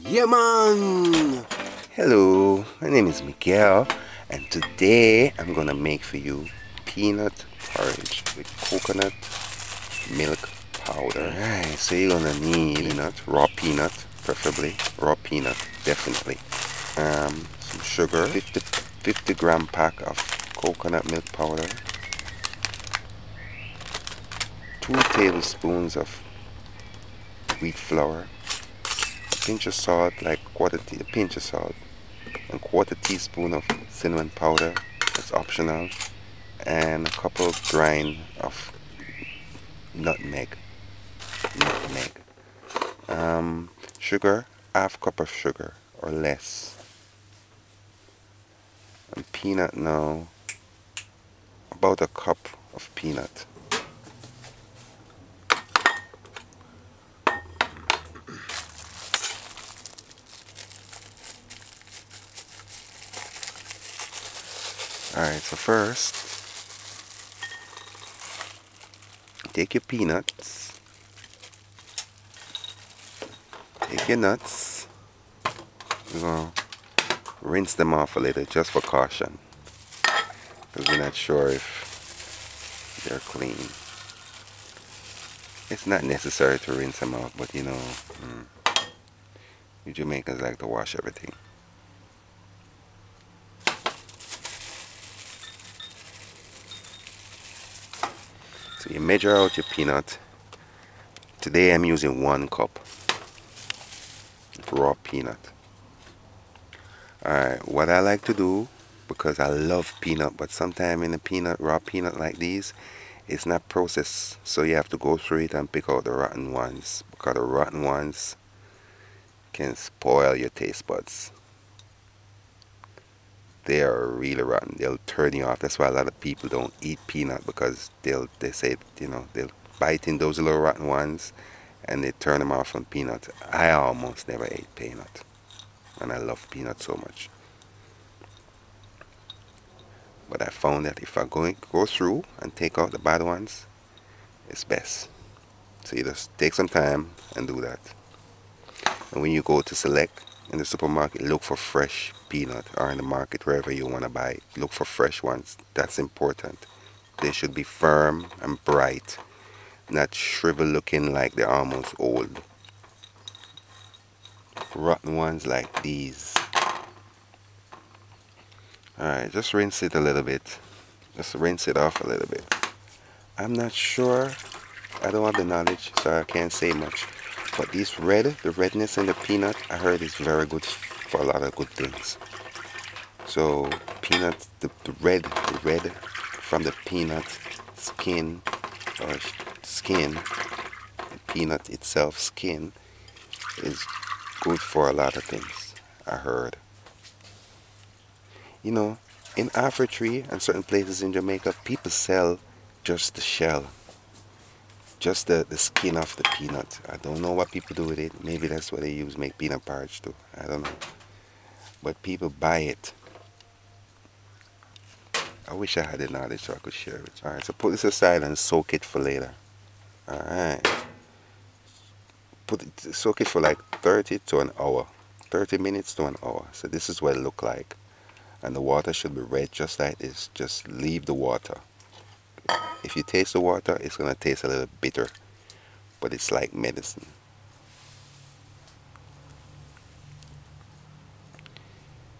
Yeah, man! Hello, my name is Miguel, and today I'm gonna make for you peanut porridge with coconut milk powder. Alright, so you're gonna need peanut, raw peanut, preferably raw peanut, definitely. Some sugar, 50 gram pack of coconut milk powder, 2 tablespoons of wheat flour, a pinch of salt, like a pinch of salt, and quarter teaspoon of cinnamon powder. It's optional, and a couple grind of nutmeg. Sugar, half cup of sugar or less, and peanut now, about a cup of peanut. Alright, so first, take your peanuts, take your nuts, we're going to rinse them off a little just for caution, because we're not sure if they're clean. It's not necessary to rinse them off, but you know, you Jamaicans like to wash everything. So you measure out your peanut. Today I'm using 1 cup of raw peanut. Alright, what I like to do, because I love peanut, but sometimes in a raw peanut like these, it's not processed, so you have to go through it and pick out the rotten ones, because the rotten ones can spoil your taste buds. They are really rotten. They'll turn you off. That's why a lot of people don't eat peanut, because they say, you know, they'll bite in those little rotten ones and they turn them off from peanut. I almost never ate peanut, and I love peanut so much. But I found that if I go through and take out the bad ones, it's best. So you just take some time and do that. And when you go to select in the supermarket, look for fresh peanut, or in the market, wherever you want to buy it, look for fresh ones. That's important. They should be firm and bright, not shrivel looking like they're almost old. Rotten ones like these. Alright, just rinse it a little bit. Just rinse it off a little bit. I'm not sure. I don't have the knowledge, so I can't say much. But the redness in the peanut, I heard is very good for a lot of good things. So peanut, the red from the peanut skin, or skin, the peanut itself skin, is good for a lot of things, I heard. You know, in Africa and certain places in Jamaica, people sell just the shell, just the skin of the peanut. I don't know what people do with it. Maybe that's what they use make peanut porridge too. I don't know. But people buy it. I wish I had the knowledge so I could share it. Alright, so put this aside and soak it for later. Alright. Soak it for like 30 to an hour. 30 minutes to an hour. So this is what it look like. And the water should be red just like this. Just leave the water. If you taste the water, it's going to taste a little bitter, but it's like medicine.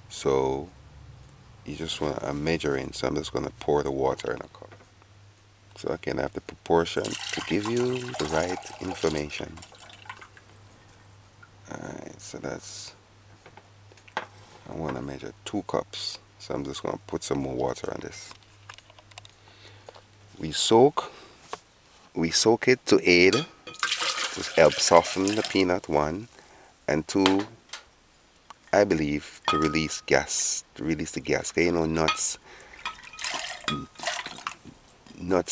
So you just want to measure in, so I'm just going to pour the water in a cup, so I can have the proportion to give you the right information. Alright, so I want to measure 2 cups, so I'm just going to put some more water on this. We soak it to aid, to help soften the peanut, 1, and 2, I believe, to release the gas. Cause you know, nuts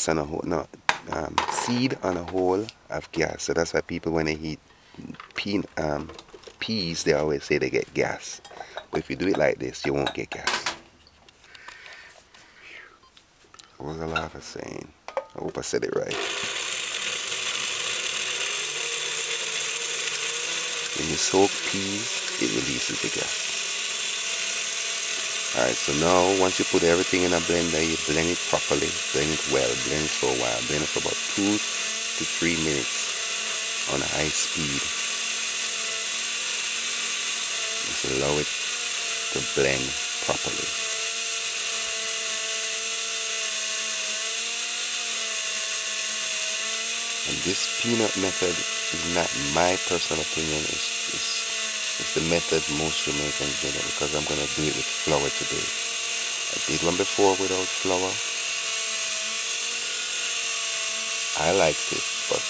on a whole, no, seed on a whole have gas. So that's why people, when they eat peas, they always say they get gas. But if you do it like this, you won't get gas. What was the lava saying? I hope I said it right. When you soak peas, it releases the gas. Alright, so now once you put everything in a blender, you blend it properly, blend it well, blend it for a while, blend it for about 2 to 3 minutes on a high speed. Just allow it to blend properly. And this peanut method is not my personal opinion, it's the method most Jamaicans do it, because I'm going to do it with flour today. I did one before without flour. I liked it, but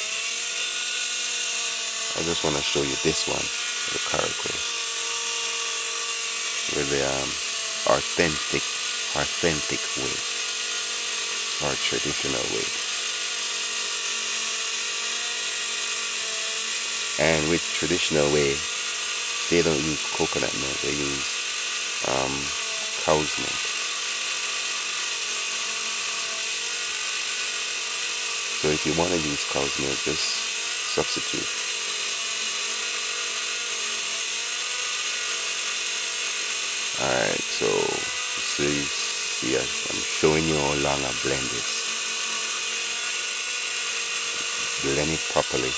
I just want to show you this one, the correct way, with the authentic way, or traditional way. And with traditional way, they don't use coconut milk, they use cow's milk. So if you want to use cow's milk, just substitute. Alright, so see, I'm showing you how long I blend this. Blend it properly.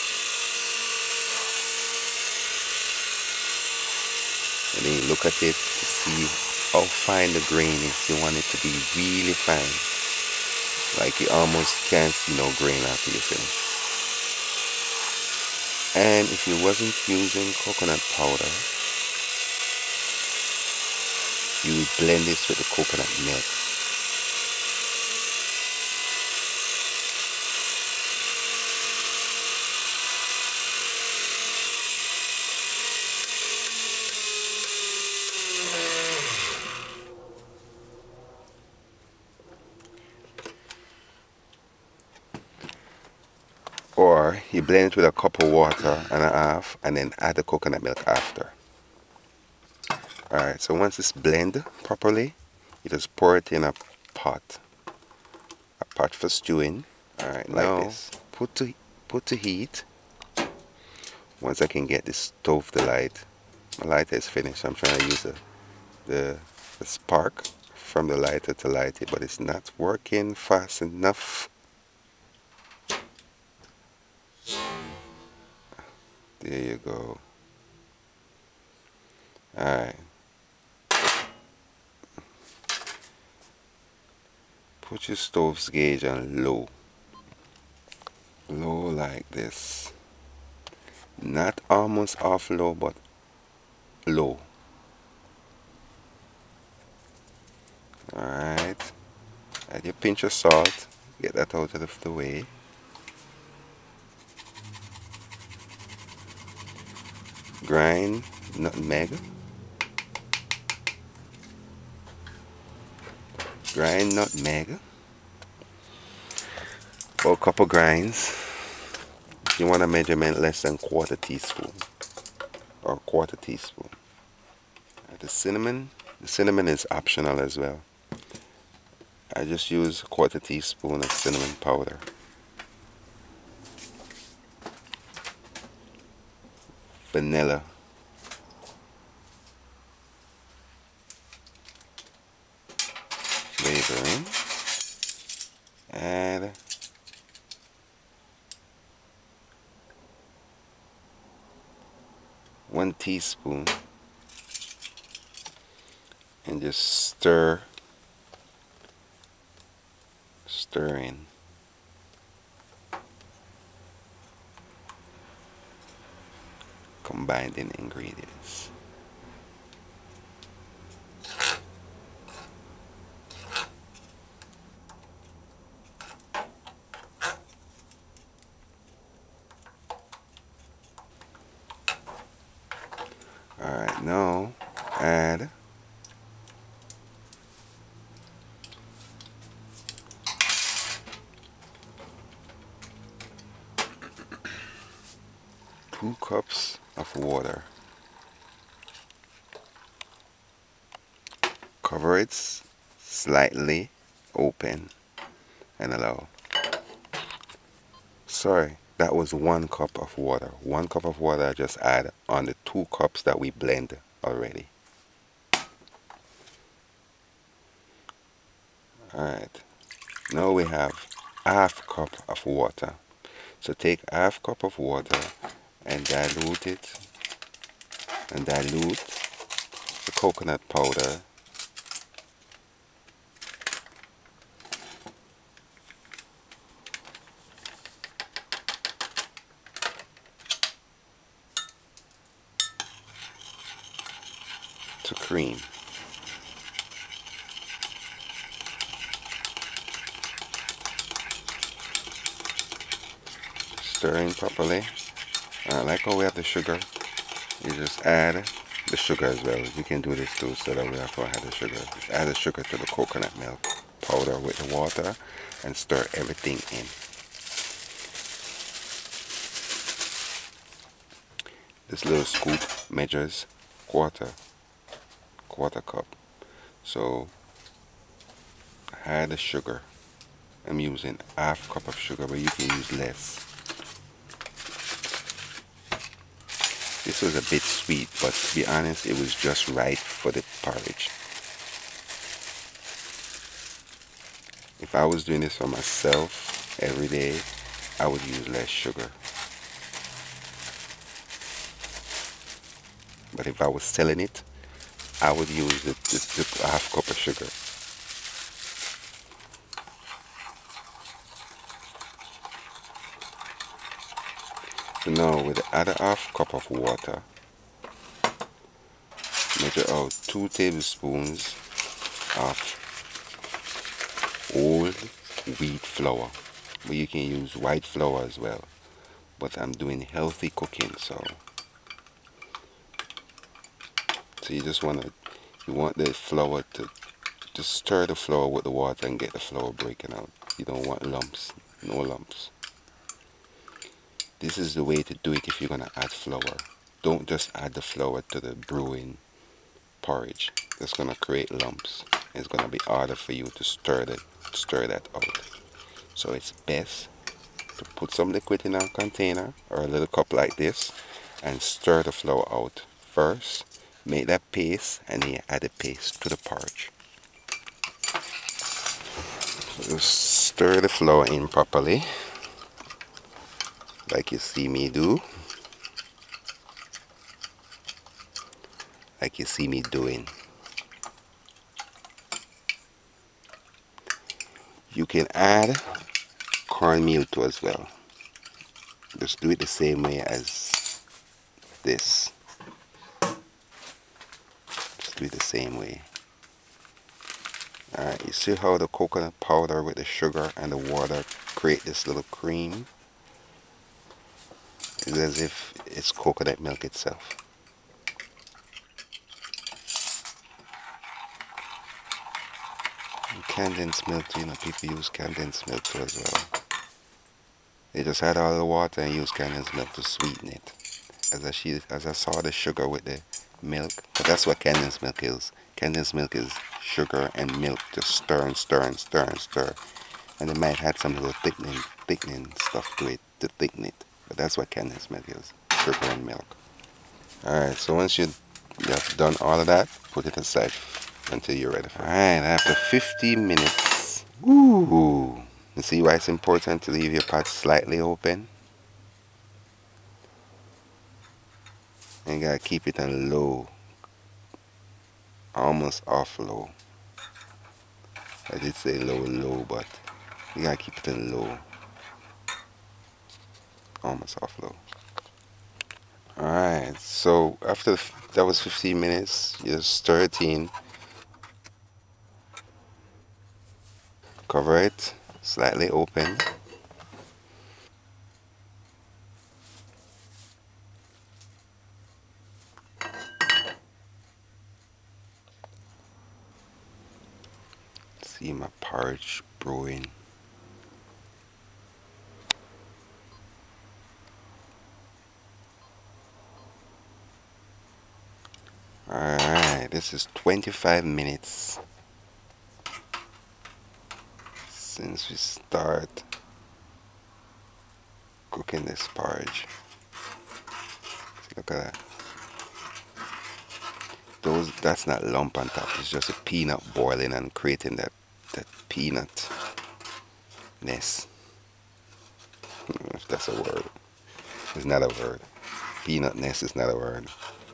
And then you look at it to see how fine the grain is. You want it to be really fine. Like you almost can't see no grain after you finish. And if you wasn't using coconut powder, you would blend this with the coconut milk. Or you blend it with a cup of water and a half, and then add the coconut milk after. Alright, so once it's blended properly, you just pour it in a pot for stewing. Alright, like now this. Put to heat. Once I can get this stove to light, my lighter is finished. I'm trying to use the spark from the lighter to light it, but it's not working fast enough. There you go. Alright. Put your stove's gauge on low. Low like this. Not almost off low, but low. Alright. Add your pinch of salt. Get that out of the way. Grind nutmeg. Grind nutmeg. About a couple grinds. You want a measurement less than 1/4 teaspoon or 1/4 teaspoon. The cinnamon is optional as well. I just use 1/4 teaspoon of cinnamon powder. Vanilla. Flavoring. Add 1 teaspoon. And just stir in. Combining ingredients. Alright, now add 2 cups of water. Cover it slightly open and allow. Sorry, That was 1 cup of water. 1 cup of water I just add on the 2 cups that we blend already. Alright, now we have half cup of water. So take half cup of water and dilute it, and dilute the coconut powder to cream. Stirring properly. Like how we have the sugar, you just add the sugar as well. You can do this too, so that we have to add the sugar. Just add the sugar to the coconut milk powder with the water and stir everything in. This little scoop measures quarter cup. So add the sugar. I'm using half cup of sugar, but you can use less. This was a bit sweet, but to be honest, it was just right for the porridge. If I was doing this for myself every day, I would use less sugar. But if I was selling it, I would use the half cup of sugar. So now with the other half cup of water, measure out 2 tablespoons of whole wheat flour. But you can use white flour as well. But I'm doing healthy cooking, so you want the flour to just stir the flour with the water and get the flour breaking out. You don't want lumps, no lumps. This is the way to do it if you're gonna add flour. Don't just add the flour to the brewing porridge. That's gonna create lumps. It's gonna be harder for you to stir that out. So it's best to put some liquid in a container or a little cup like this and stir the flour out first. Make that paste and then you add the paste to the porridge. So just stir the flour in properly, like you see me do, like you see me doing. You can add cornmeal too as well. Just do it the same way as this. Just do it the same way. Alright, you see how the coconut powder with the sugar and the water create this little cream? It's as if it's coconut milk itself. And condensed milk, people use condensed milk too as well. They just add all the water and use condensed milk to sweeten it. As I saw the sugar with the milk, but that's what condensed milk is. Condensed milk is sugar and milk just stir and stir and stir and stir. And they might add some little thickening stuff to it to thicken it. But that's what condensed milk is, sugar and milk. Alright, so once you have done all of that, put it aside until you're ready for it. Alright, after 50 minutes, ooh, you see why it's important to leave your pot slightly open? And you gotta keep it on low, almost off low. I did say low, but you gotta keep it on low, almost off low. Alright, so after that was 15 minutes, you stir it in, cover it, slightly open. See my porridge brewing. Alright, this is 25 minutes since we start cooking this porridge. Look at that. That's not lump on top. It's just a peanut boiling and creating that peanut nest. If that's a word. It's not a word. Peanut nest is not a word.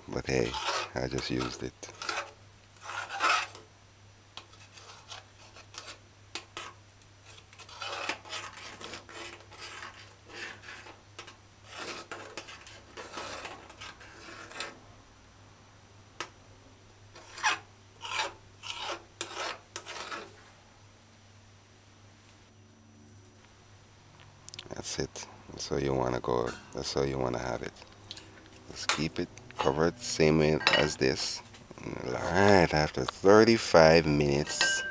But hey, I just used it. That's it. That's how you want to go. That's how you want to have it. Just keep it covered same way as this. Alright, after 35 minutes,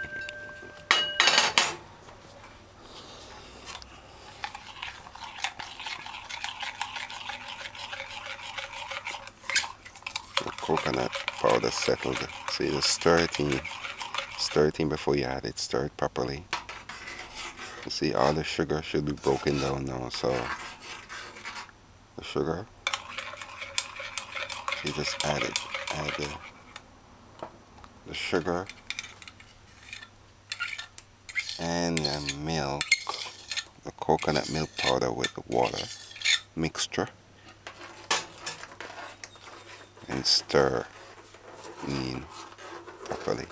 the coconut powder settled. So you just stir it in before you add it. Stir it properly. You see, all the sugar should be broken down now. So the sugar, you just add it. Add the sugar and the milk, the coconut milk powder with the water mixture, and stir in properly.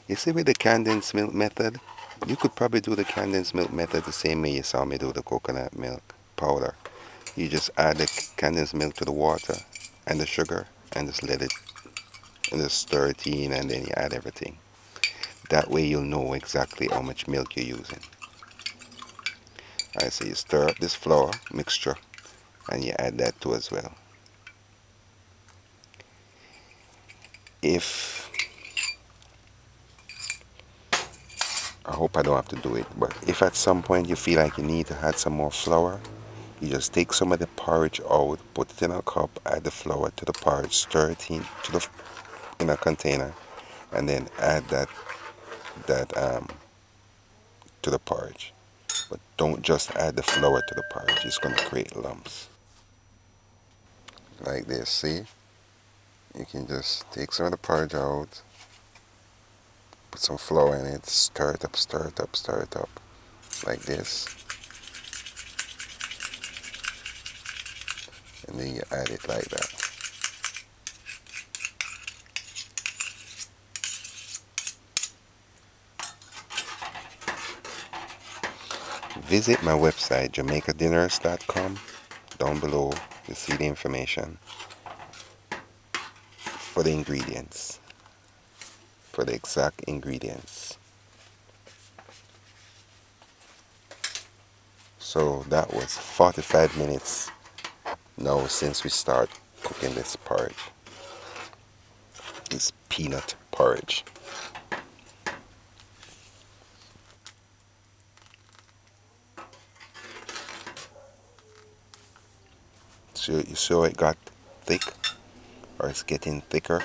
You see, with the condensed milk method, you could probably do the condensed milk method the same way you saw me do the coconut milk powder. You just add the condensed milk to the water and the sugar and just let it, and just stir it in, and then you add everything. That way you'll know exactly how much milk you're using. Alright, so you stir up this flour mixture and you add that too as well. I hope I don't have to do it, but if at some point you feel like you need to add some more flour, you just take some of the porridge out, put it in a cup, add the flour to the porridge, stir it in a container, and then add that to the porridge. But don't just add the flour to the porridge, it's going to create lumps. Like this, see? You can just take some of the porridge out, put some flour in it, stir it up, stir it up, stir it up, like this. And then you add it like that. Visit my website, jamaicadinners.com. Down below, you see the information for the ingredients, for the exact ingredients. So that was 45 minutes now since we start cooking this porridge. This peanut porridge. So you saw it got thick, or it's getting thicker.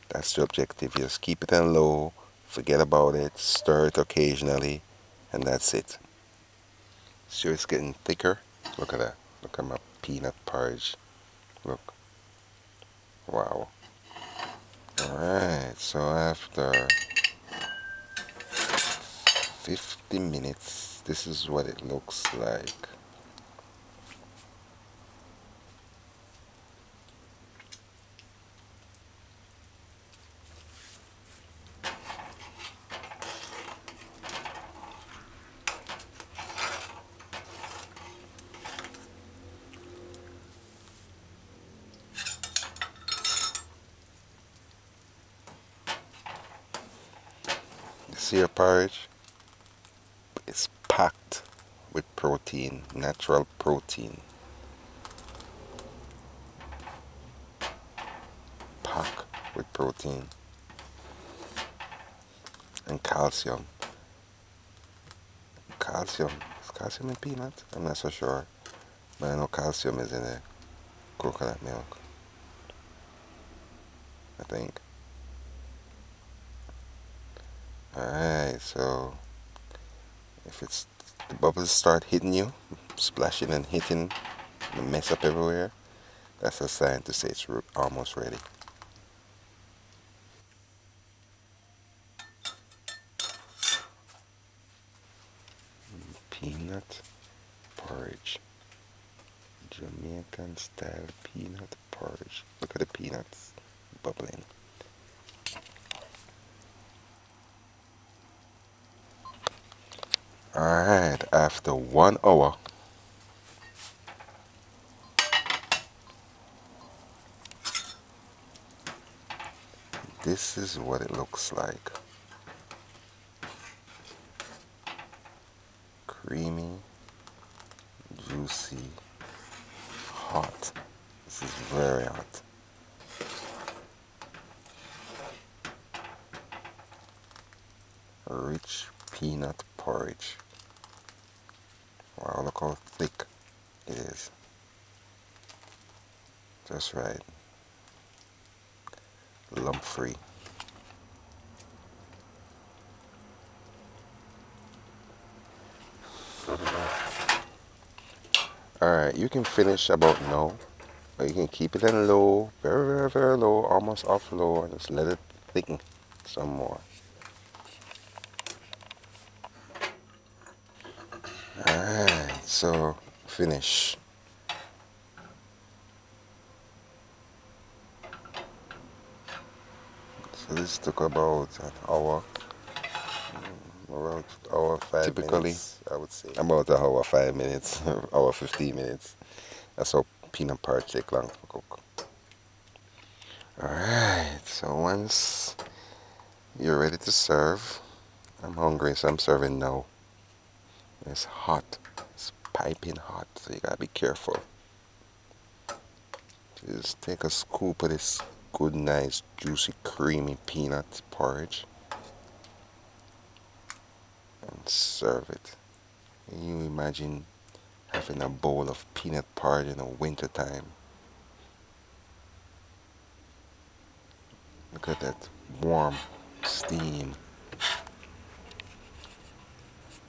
That's the objective. You just keep it on low, forget about it, stir it occasionally, and that's it. So it's getting thicker. Look at that. Look at my peanut porridge. Look. Wow. Alright, so after 50 minutes, this is what it looks like. See your porridge? It's packed with protein, natural protein. Packed with protein and calcium. Calcium is calcium in peanut? I'm not so sure. But I know calcium is in the coconut milk, I think. Alright, so if it's the bubbles start hitting you, splashing and hitting, and mess up everywhere, that's a sign to say it's almost ready. Peanut porridge. Jamaican style peanut porridge. Look at the peanuts bubbling. Alright, after 1 hour, this is what it looks like. Creamy, juicy, hot. This is very hot. Rich peanut porridge. Wow, look how thick it is. Just right. Lump free. Alright, you can finish about now. Or you can keep it in low, very, very, very low, almost off low, and just let it thicken some more. Alright, so finish. So this took about an hour, around hour 5 typically, minutes, I would say. About an hour 5 minutes, hour 15 minutes. That's how peanut porridge take long to cook. Alright, so once you're ready to serve, I'm hungry, so I'm serving now. It's hot. It's piping hot, so you gotta be careful. Just take a scoop of this good, nice, juicy, creamy peanut porridge and serve it. Can you imagine having a bowl of peanut porridge in the winter time? Look at that warm steam.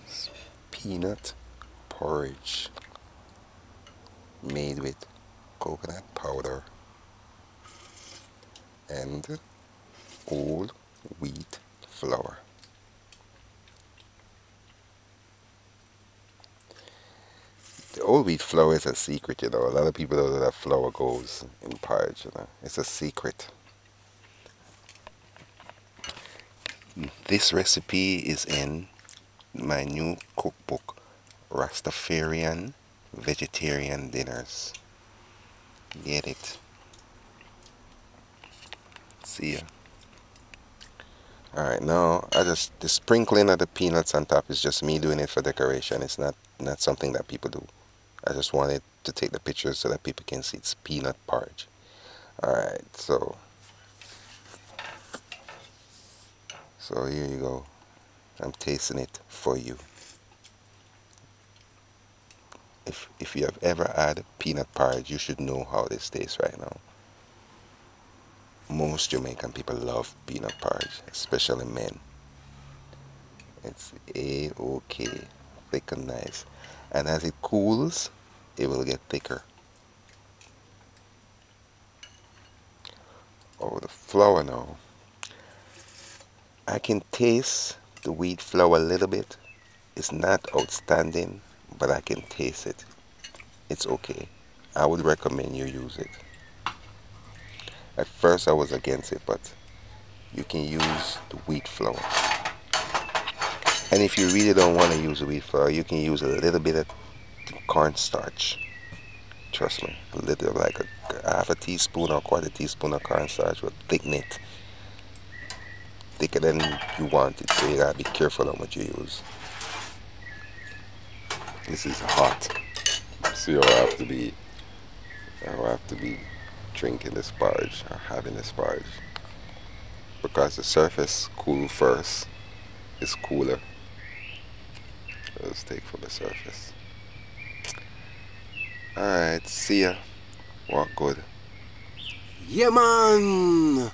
It's peanut porridge made with coconut powder and whole wheat flour. The whole wheat flour is a secret, you know. A lot of people don't know that flour goes in porridge, you know. It's a secret. This recipe is in my new cookbook, Rastafarian Vegetarian Dinners. Get it. See ya. Alright, now the sprinkling of the peanuts on top is just me doing it for decoration. It's not something that people do. I just wanted to take the pictures so that people can see it's peanut porridge. Alright, so here you go. I'm tasting it for you. If you have ever had peanut porridge, you should know how this tastes right now. Most Jamaican people love peanut porridge, especially men. It's a-okay, thick and nice. And as it cools, it will get thicker. Oh, the flour now. I can taste the wheat flour a little bit. It's not outstanding, but I can taste it. It's okay. I would recommend you use it. At first I was against it, but you can use the wheat flour. And if you really don't want to use the wheat flour, you can use a little bit of cornstarch. Trust me, a little, like a half a teaspoon or a quarter teaspoon of cornstarch will thicken it. Thicker than you want it, so you gotta be careful how much you use. This is hot, so I have to be drinking this porridge or having this porridge, because the surface cool first is cooler. just take from the surface. Alright, see ya. Walk good. Yeah, man.